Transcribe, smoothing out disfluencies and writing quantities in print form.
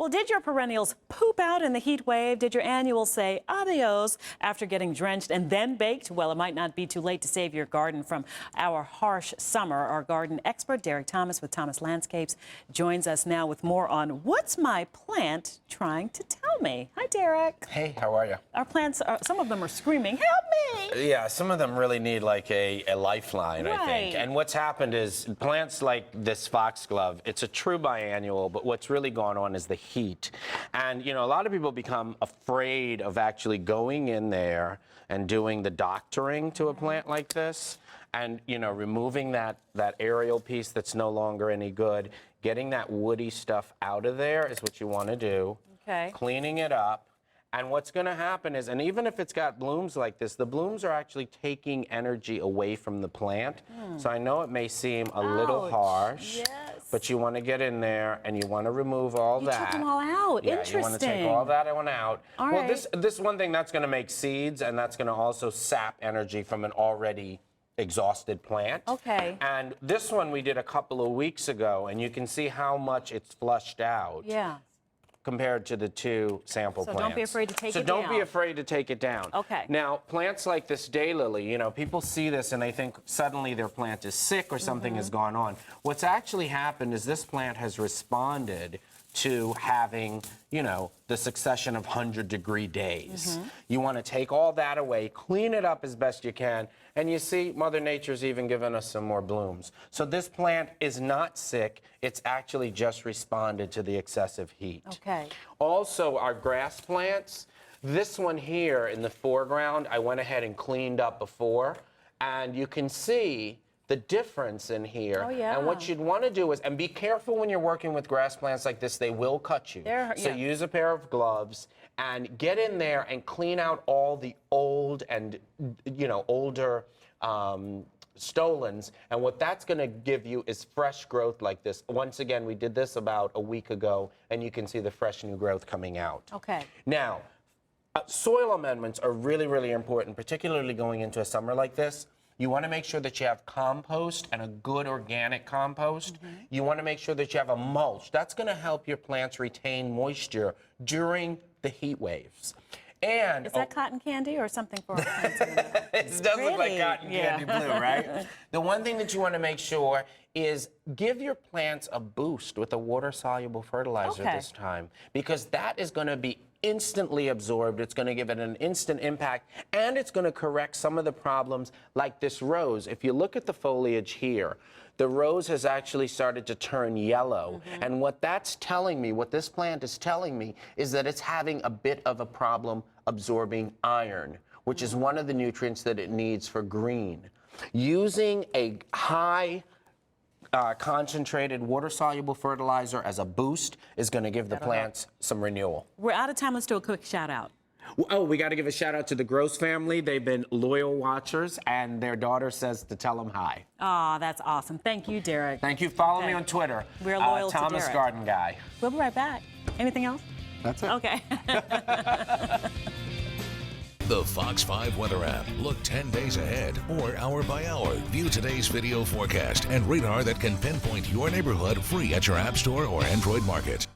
Well, did your perennials poop out in the heat wave? Did your annuals say adios after getting drenched and then baked? Well, it might not be too late to save your garden from our harsh summer. Our garden expert, Derek Thomas with Thomas Landscapes, joins us now with more on what's my plant trying to tell me. Hi, Derek. Hey, how are you? Our plants, some of them are screaming, help me! Yeah, some of them really need like a lifeline, I think. And what's happened is plants like this foxglove, it's a true biannual, but what's really going on is the heat. And, you know, a lot of people become afraid of actually going in there and doing the doctoring to a plant like this and, you know, removing that aerial piece that's no longer any good. Getting that woody stuff out of there is what you want to do. Okay. Cleaning it up. And what's going to happen is, and even if it's got blooms like this, the blooms are actually taking energy away from the plant. So I know it may seem a little harsh, but you want to get in there and you want to remove all that. You took them all out. Yeah, Interesting. you want to take all that one out. All well, right. this one thing, that's going to make seeds, and that's going to also sap energy from an already exhausted plant. Okay. And this one we did a couple of weeks ago, and you can see how much it's flushed out. Yeah. Compared to the two sample plants. So don't be afraid to take it down. So don't be afraid to take it down. Okay. Now, plants like this daylily, you know, people see this and they think suddenly their plant is sick or something has gone on. What's actually happened is this plant has responded to having, you know, the succession of 100-degree days. You want to take all that away, clean it up as best you can, and you see Mother Nature's even given us some more blooms. So this plant is not sick, it's actually just responded to the excessive heat. Okay. Also, our grass plants, this one here in the foreground, I went ahead and cleaned up before, and you can see the difference in here. Oh, yeah. And what you'd want to do is, and be careful when you're working with grass plants like this, they will cut you. So use a pair of gloves and get in there and clean out all the old and, you know, older stolons. And what that's going to give you is fresh growth like this. Once again, we did this about a week ago, and you can see the fresh new growth coming out. Okay. Now, soil amendments are really, really important, particularly going into a summer like this. You want to make sure that you have compost and a good organic compost. You want to make sure that you have a mulch. That's going to help your plants retain moisture during the heat waves. And is that cotton candy or something for our plants? It does look like cotton candy blue, right? The one thing that you want to make sure is give your plants a boost with a water-soluble fertilizer this time, because that is going to be instantly absorbed. It's going to give it an instant impact, and it's going to correct some of the problems like this rose. If you look at the foliage here, the rose has actually started to turn yellow. And what that's telling me, what this plant is telling me, is that it's having a bit of a problem absorbing iron, which is one of the nutrients that it needs for green. Using a high concentrated water-soluble fertilizer as a boost is going to give the plants some renewal. We're out of time. Let's do a quick shout-out. Oh, we got to give a shout-out to the Gross family. They've been loyal watchers, and their daughter says to tell them hi. Ah, that's awesome. Thank you, Derek. Thank you. Follow me on Twitter. We're loyal to Thomas Derek. Garden Guy. We'll be right back. Anything else? That's it. Okay. The Fox 5 weather app. Look 10 days ahead or hour by hour. View today's video forecast and radar that can pinpoint your neighborhood free at your App Store or Android Market.